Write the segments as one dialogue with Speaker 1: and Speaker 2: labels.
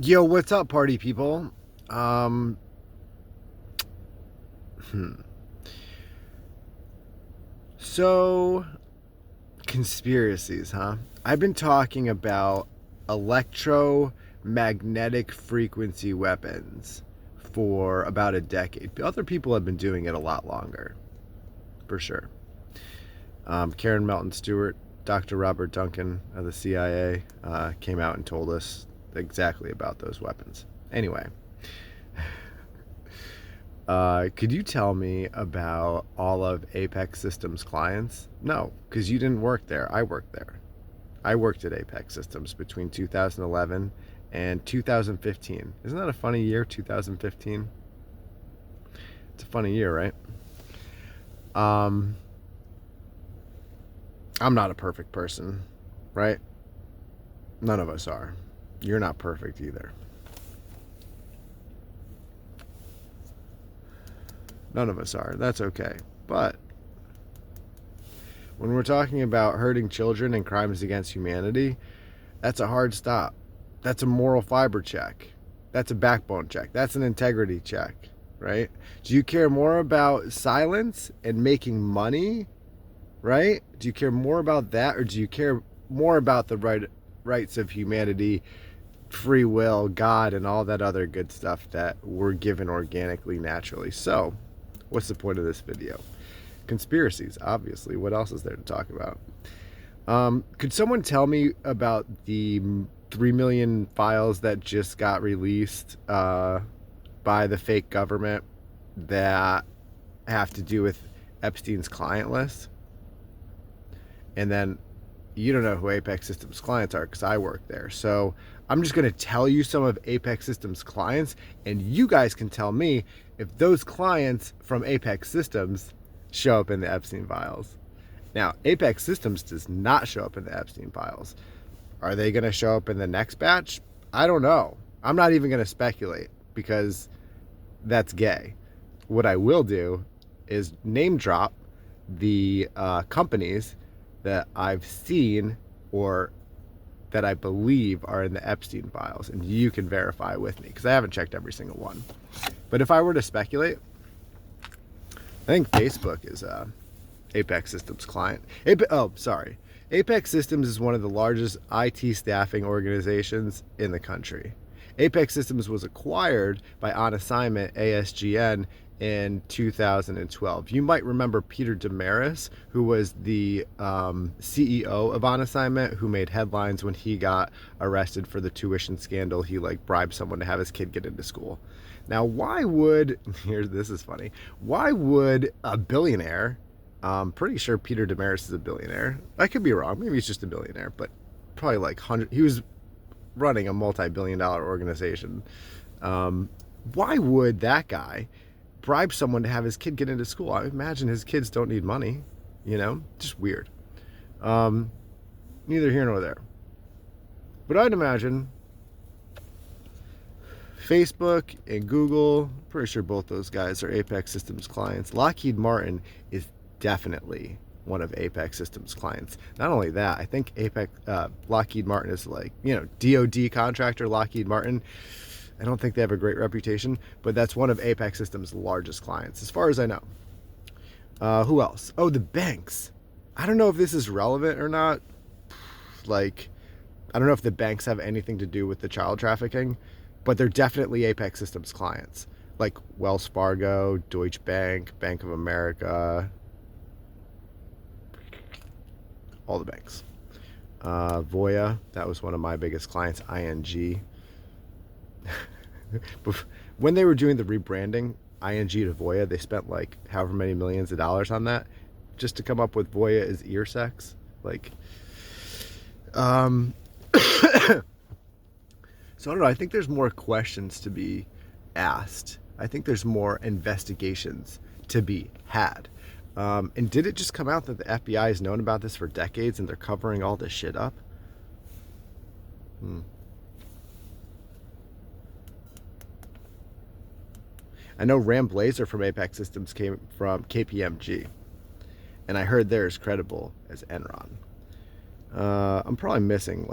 Speaker 1: Yo, what's up, party people? Um, hmm. So, conspiracies, huh? I've been talking about electromagnetic frequency weapons for about a decade. Other people have been doing it a lot longer, for sure. Karen Melton Stewart, Dr. Robert Duncan of the CIA came out and told us exactly about those weapons. Anyway, could you tell me about all of Apex Systems clients? No, because you didn't work there. I worked there. I worked at Apex Systems between 2011 and 2015. Isn't that a funny year, 2015? It's a funny year, right? Um, I'm not a perfect person, right? None of us are. You're not perfect either. None of us are. That's okay. But when we're talking about hurting children and crimes against humanity, that's a hard stop. That's a moral fiber check. That's a backbone check. That's an integrity check, right? Do you care more about silence and making money, right? Do you care more about that, or do you care more about the rights of humanity, free will, God, and all that other good stuff that we're given organically, naturally? So, what's the point of this video? Conspiracies, obviously. What else is there to talk about? Could someone tell me about the 3 million files that just got released by the fake government that have to do with Epstein's client list? And then you don't know who Apex Systems clients are because I work there. So I'm just going to tell you some of Apex Systems clients, and you guys can tell me if those clients from Apex Systems show up in the Epstein files. Now, Apex Systems does not show up in the Epstein files. Are they going to show up in the next batch? I don't know. I'm not even going to speculate because that's gay. What I will do is name drop the companies that I've seen or that I believe are in the Epstein files, and you can verify with me because I haven't checked every single one. But if I were to speculate, I think Facebook is Apex Systems client. Apex Systems is one of the largest IT staffing organizations in the country. Apex Systems was acquired by On Assignment ASGN in 2012. You might remember Peter Damaris, who was the CEO of On Assignment, who made headlines when he got arrested for the tuition scandal. He bribed someone to have his kid get into school. Now, why would this is funny. Why would a billionaire? I'm pretty sure Peter Damaris is a billionaire. I could be wrong. Maybe he's just a billionaire, but probably like 100. He was running a multi-billion-dollar organization. Why would that guy bribe someone to have his kid get into school? I imagine his kids don't need money. Just weird. Um, Neither here nor there. But I'd imagine Facebook and Google, pretty sure both those guys are Apex Systems clients. Lockheed Martin is definitely one of Apex Systems clients. Not only that, I think Lockheed Martin is DoD contractor Lockheed Martin. I don't think they have a great reputation, but that's one of Apex Systems' largest clients, as far as I know. Who else? Oh, the banks. I don't know if this is relevant or not. I don't know if the banks have anything to do with the child trafficking, but they're definitely Apex Systems clients, like Wells Fargo, Deutsche Bank, Bank of America, all the banks. Voya, that was one of my biggest clients. ING. When they were doing the rebranding, ING to Voya, they spent however many millions of dollars on that just to come up with Voya is ear sex. Um, So I don't know. I think there's more questions to be asked. I think there's more investigations to be had. And did it just come out that the FBI has known about this for decades and they're covering all this shit up? Hmm. I know Ram Blazer from Apex Systems came from KPMG, and I heard they're as credible as Enron. I'm probably missing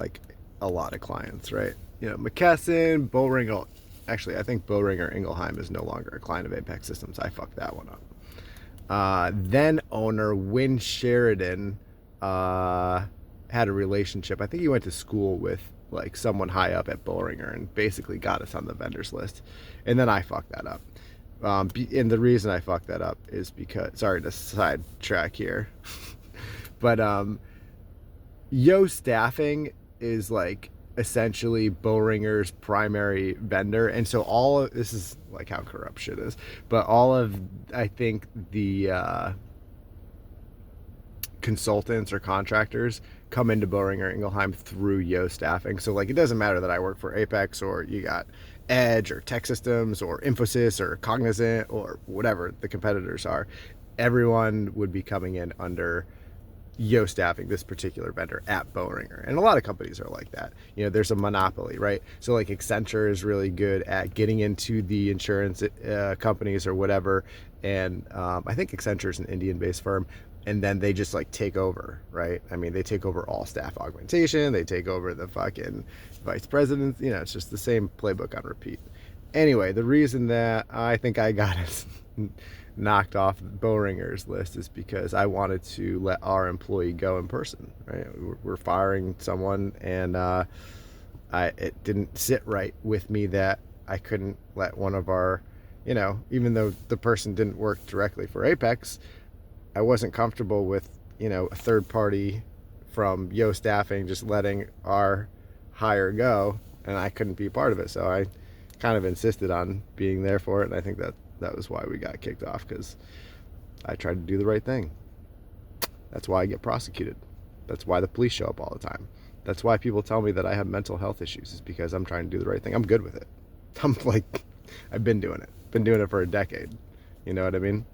Speaker 1: a lot of clients, right? McKesson, Boehringer. Actually, I think Boehringer Ingelheim is no longer a client of Apex Systems. I fucked that one up. Then owner Win Sheridan had a relationship. I think he went to school with like someone high up at Boehringer and basically got us on the vendors list. And then I fucked that up. And the reason I fucked that up is because, sorry to sidetrack here, but Yo Staffing is like essentially Boehringer's primary vendor, and so all of this is like how corrupt shit is, but all of, I think, the consultants or contractors come into Boehringer Ingelheim through Yo Staffing. So like it doesn't matter that I work for Apex or you got Edge or Tech Systems or Infosys or Cognizant or whatever the competitors are. Everyone would be coming in under Yo Staffing, this particular vendor at Boehringer. And a lot of companies are like that. There's a monopoly, right? So like Accenture is really good at getting into the insurance companies or whatever. And I think Accenture is an Indian-based firm. And then they just like take over, right? I mean, they take over all staff augmentation. They take over the fucking vice presidents. It's just the same playbook on repeat. Anyway, the reason that I think I got it knocked off Boehringer's list is because I wanted to let our employee go in person, right? We're firing someone, and it didn't sit right with me that I couldn't let one of our, even though the person didn't work directly for Apex, I wasn't comfortable with, a third party from Yo Staffing just letting our hire go, and I couldn't be part of it. So I kind of insisted on being there for it, and I think that was why we got kicked off, because I tried to do the right thing. That's why I get prosecuted. That's why the police show up all the time. That's why people tell me that I have mental health issues, is because I'm trying to do the right thing. I'm good with it. I've been doing it. Been doing it for a decade. You know what I mean?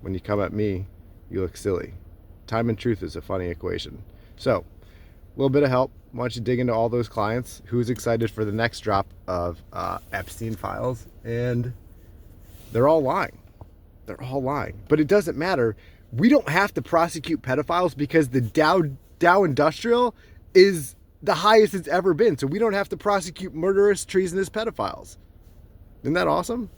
Speaker 1: When you come at me, you look silly. Time and truth is a funny equation. So, a little bit of help. Why don't you dig into all those clients? Who's excited for the next drop of Epstein files? And they're all lying. They're all lying. But it doesn't matter. We don't have to prosecute pedophiles because the Dow Industrial is the highest it's ever been. So we don't have to prosecute murderous, treasonous pedophiles. Isn't that awesome?